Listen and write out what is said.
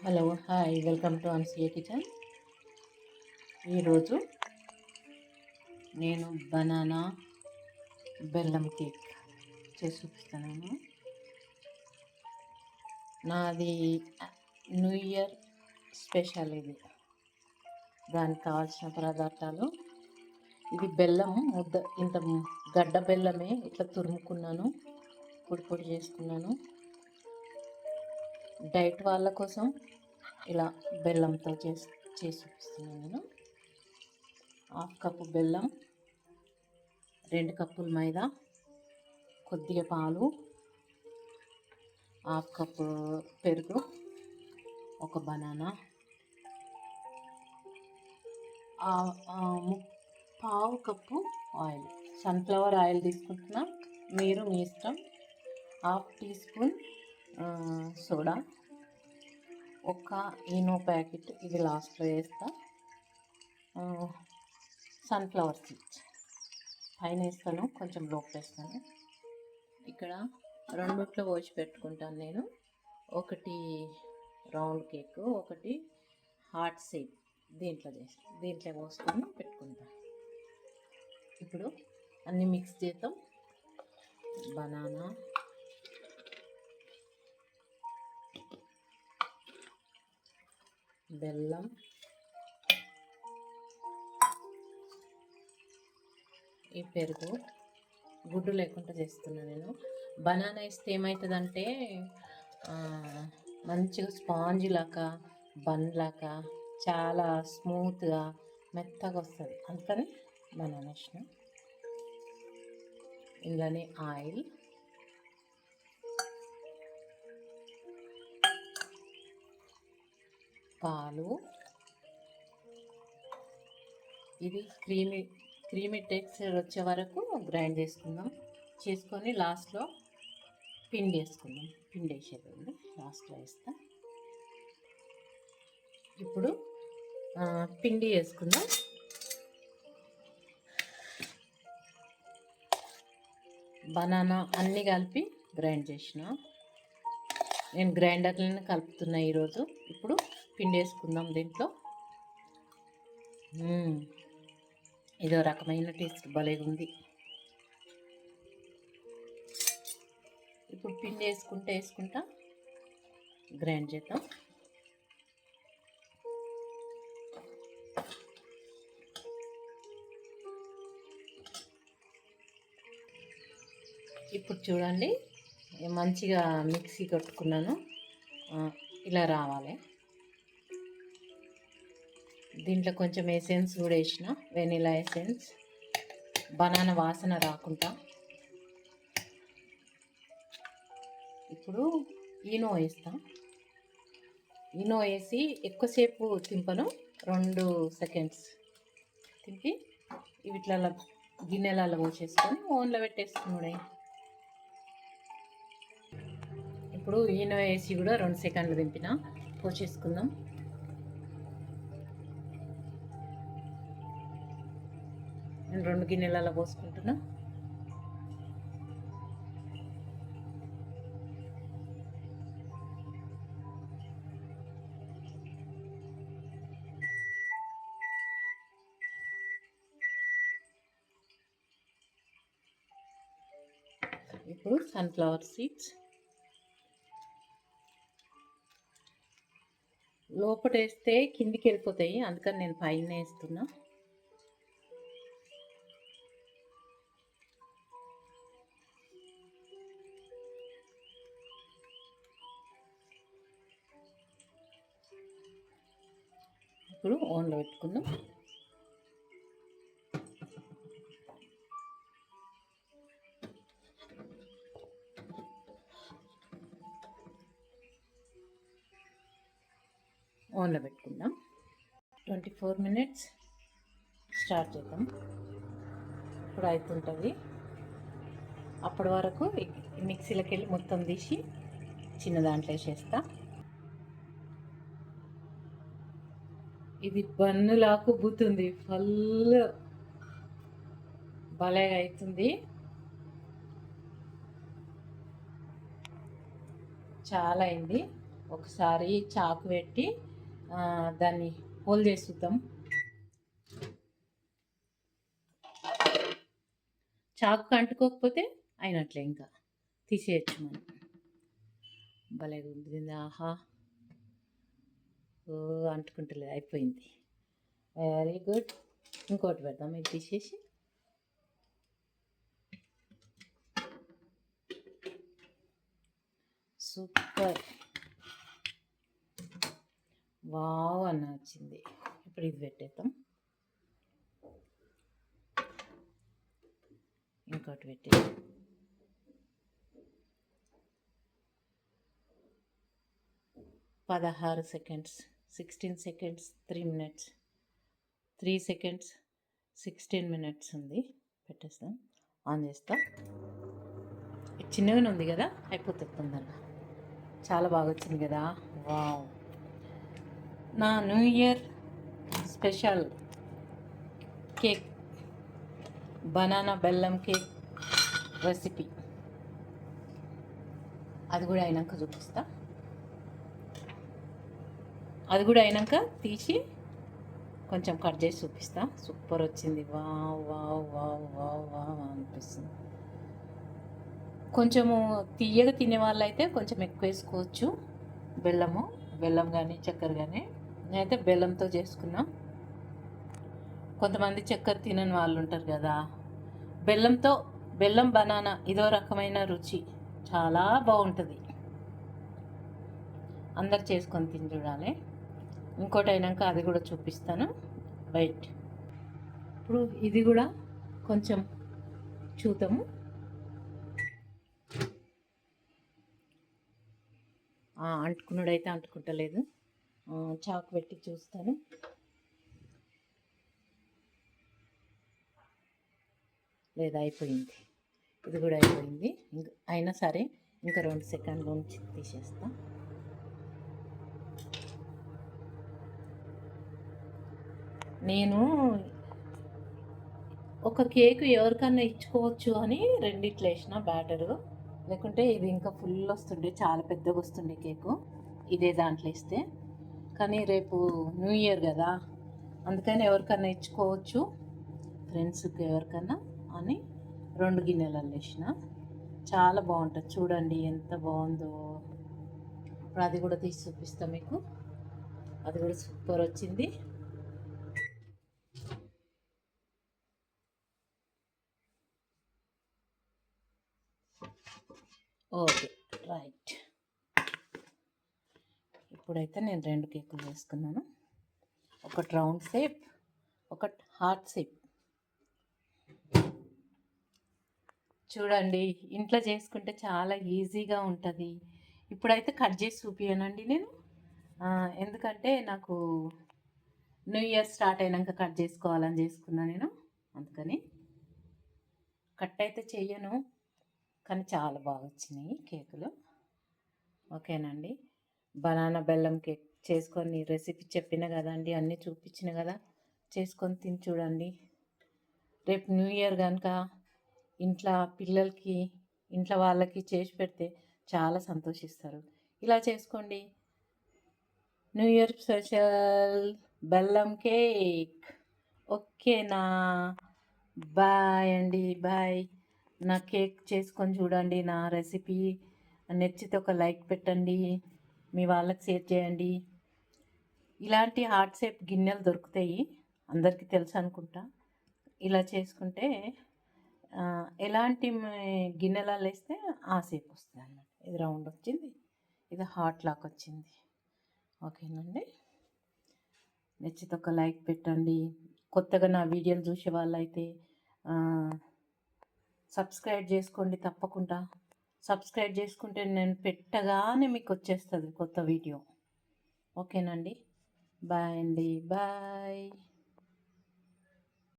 Hello hi welcome to Ansia kitchen. ఈరోజు నేను banana బెల్లం కేక్ చేసి చూపిస్తున్నాను. నాది న్యూ ఇయర్ స్పెషల్ ఇది. దానికి కావాల్సిన పదార్థాలు, ఇది బెల్లం ముద్ద, ఇంత గడ్డ బెల్లమే ఇట్లా తురుముకున్నాను, పొడి పొడి చేసుకున్నాను. డైట్ వాళ్ళ కోసం ఇలా బెల్లంతో చేసి చూపిస్తున్నాను నేను. 1/2 కప్పు బెల్లం, 2 కప్పులు మైదా, కొద్దిగా పాలు, 1/2 కప్పు పెరుగు, ఒక banana, 1/4 cup oil, sunflower oil తీసుకుంటున్నా, మీరు మీ ఇష్టం. 1/2 టీ స్పూన్ సోడా, ఒక ఈనో ప్యాకెట్, ఇది లాస్ట్లో వేస్తా. సన్ఫ్లవర్ సీడ్స్ పైన వేస్తాను, కొంచెం లోపు వేస్తాను. ఇక్కడ 2 ముట్లు పోసి పెట్టుకుంటాను నేను. ఒకటి రౌండ్ కేక్, ఒకటి హార్ట్ షేప్, దీంట్లో పోసుకొని పెట్టుకుంటాను. ఇప్పుడు అన్నీ మిక్స్ చేద్దాం. బనానా, బెల్లం, ఈ పెరుగు, గుడ్డు లేకుండా చేస్తున్నాను నేను. బనానా వేస్తే ఏమవుతుందంటే మంచిగా స్పాంజ్ లాగా, బన్ లాగా చాలా స్మూత్గా మెత్తగా వస్తుంది. అందుకని బనానా వేసిన. ఇందులోనే ఆయిల్, పాలు, ఇది క్రీమీ టెక్స్చర్ వచ్చే వరకు గ్రైండ్ చేసుకొని లాస్ట్లో పిండి వేసుకుందాం. పిండి వేసేది లాస్ట్లో వేస్తా. ఇప్పుడు పిండి వేసుకుందాం. బనానా అన్నీ కలిపి గ్రైండ్ చేసిన, నేను గ్రైండర్లోనే కలుపుతున్నా ఈరోజు. ఇప్పుడు పిండి వేసుకుందాం దీంట్లో. ఇదో రకమైన టేస్ట్ భలేగా ఉంది. ఇప్పుడు పిండి వేసుకుంటా గ్రైండ్ చేద్దాం. ఇప్పుడు చూడండి, మంచిగా మిక్సీ కొట్టుకున్నాను, ఇలా రావాలి. దీంట్లో కొంచెం ఎసెన్స్ కూడా వేసిన, వెనిలా ఎసెన్స్, బనానా వాసన రాకుండా. ఇప్పుడు ఈనో వేస్తా. ఈనో వేసి ఎక్కువసేపు తింపను, 2 సెకండ్స్ తింపి వీటిలలో గిన్నెలలో పోసేసుకొని ఓన్లో పెట్టేసుకున్నాడే. ఇప్పుడు ఈనో వేసి కూడా 2 సెకండ్లు దింపిన, పోసేసుకుందాం. నేను 2 గిన్నెలలో పోసుకుంటున్నా. ఇప్పుడు సన్ఫ్లవర్ సీడ్స్ లోపల వేస్తే కిందికి వెళ్ళిపోతాయి, అందుకని నేను పైన వేస్తున్నా. ఇప్పుడు ఓన్లో పెట్టుకుందాం. ఓన్లో పెట్టుకుందాం. 24 మినిట్స్ స్టార్ట్ చేద్దాం. ఇప్పుడు అవుతుంటుంది. అప్పటి వరకు మిక్సీలోకి వెళ్ళి మొత్తం తీసి చిన్న దాంట్లో వేసేస్తా. ఇది బన్నులాకు బుతుంది, ఫుల్ భలేగా అవుతుంది. చాలా అయింది. ఒకసారి చాకు పెట్టి దాన్ని హోల్ చేసి చూద్దాం. చాకు అంటుకోకపోతే అయినట్లే, ఇంకా తీసేయచ్చు మనం. భలే కుదిరింది. ఆహా, ఓ అంటుకుంటలేదు, అయిపోయింది. Very good. ఇంకోటి పెడదాం, ఇది తీసేసి. సూపర్, వావ్ అన్న వచ్చింది. ఇప్పుడు ఇది పెట్టేద్దాం, ఇంకోటి పెట్టేద్దాం. పదహారు seconds, 16 seconds, 3 minutes, 3 seconds, 16 minutes ఉంది. పెట్టేస్తాం, ఆన్ చేస్తాం. చిన్నగానే ఉంది కదా, అయిపోతుంది తొందరగా. చాలా బాగా వచ్చింది కదా, వావ్. నా new year special cake, banana బెల్లం కేక్ రెసిపీ. అది కూడా అయినాక చూపిస్తా. అది కూడా అయినాక తీసి కొంచెం కట్ చేసి చూపిస్తా. సూపర్ వచ్చింది, wow wow wow wow wow అనిపిస్తుంది. కొంచెము తీయగా తినే వాళ్ళైతే కొంచెం ఎక్కువ వేసుకోవచ్చు బెల్లం కానీ చక్కెర కానీ. నేనైతే బెల్లంతో చేసుకున్నా. కొంతమంది చక్కెర తినని వాళ్ళు ఉంటారు కదా, బెల్లం బనానా ఇదో రకమైన రుచి, చాలా బాగుంటుంది. అందరు చేసుకొని తిని చూడాలి. ఇంకోటి అయినాక అది కూడా చూపిస్తాను. రైట్, ఇప్పుడు ఇది కూడా కొంచెం చూద్దాము. అంటుకున్నాడైతే అంటుకుంటలేదు, చాకు పెట్టి చూస్తాను. లేదా అయిపోయింది, ఇది కూడా అయిపోయింది. అయినా సరే ఇంకా 2 సెకండ్ల నుంచి తీసేస్తా. నేను ఒక కేకు ఎవరికన్నా ఇచ్చుకోవచ్చు అని రెండిట్లు వేసిన బ్యాటరు, లేకుంటే ఇది ఇంకా ఫుల్ వస్తుండే, చాలా పెద్దగా వస్తుండే కేకు ఇదే దాంట్లో వేస్తే. కానీ రేపు న్యూ ఇయర్ కదా, అందుకని ఎవరికన్నా ఇచ్చుకోవచ్చు, ఫ్రెండ్స్కి ఎవరికన్నా అని 2 గిన్నెలలో వేసిన. చాలా బాగుంటుంది, చూడండి ఎంత బాగుందో. ఇప్పుడు అది కూడా తీసి చూపిస్తాం మీకు. అది కూడా సూపర్ వచ్చింది. Okay, right. ఇప్పుడైతే నేను 2 కేకులు వేసుకున్నాను. ఒకటి రౌండ్ షేప్, ఒకటి హార్ట్ షేప్. చూడండి, ఇంట్లో చేసుకుంటే చాలా ఈజీగా ఉంటుంది. ఇప్పుడైతే కట్ చేసి చూపించానండి నేను, ఎందుకంటే నాకు న్యూ ఇయర్ స్టార్ట్ అయినాక కట్ చేసుకోవాలని చేసుకున్నా నేను, అందుకని కట్ అయితే చెయ్యను. కానీ చాలా బాగా వచ్చినాయి కేకులు. ఓకేనండి, బనానా బెల్లం కేక్ చేసుకొని రెసిపీ చెప్పిన కదండి, అన్నీ చూపించిన కదా, చేసుకొని తిని చూడండి. రేపు న్యూ ఇయర్ కనుక ఇంట్లో పిల్లలకి, ఇంట్లో వాళ్ళకి చేసి పెడితే చాలా సంతోషిస్తారు. ఇలా చేసుకోండి. న్యూ ఇయర్ స్పెషల్ బెల్లం కేక్. ఓకేనా, బాయ్ అండి, బాయ్. నా కేక్ చేసుకొని చూడండి, నా రెసిపీ నచ్చితే ఒక లైక్ పెట్టండి, మీ వాళ్ళకి షేర్ చేయండి. ఇలాంటి హార్ట్ షేప్ గిన్నెలు దొరుకుతాయి, అందరికీ తెలుసు అనుకుంటా. ఇలా చేసుకుంటే ఎలాంటి గిన్నెలలో వేస్తే ఆ షేప్ వస్తుంది అన్నమాట. ఇది రౌండ్ వచ్చింది, ఇది హార్ట్ లాక్ వచ్చింది. ఓకేనండి, నచ్చితే ఒక లైక్ పెట్టండి. కొత్తగా నా వీడియోలు చూసే వాళ్ళైతే సబ్స్క్రైబ్ చేసుకోండి తప్పకుండా. సబ్స్క్రైబ్ చేసుకుంటే నేను పెట్టగానే మీకు వచ్చేస్తుంది కొత్త వీడియో. ఓకేనండి, బాయ్ అండి, బాయ్.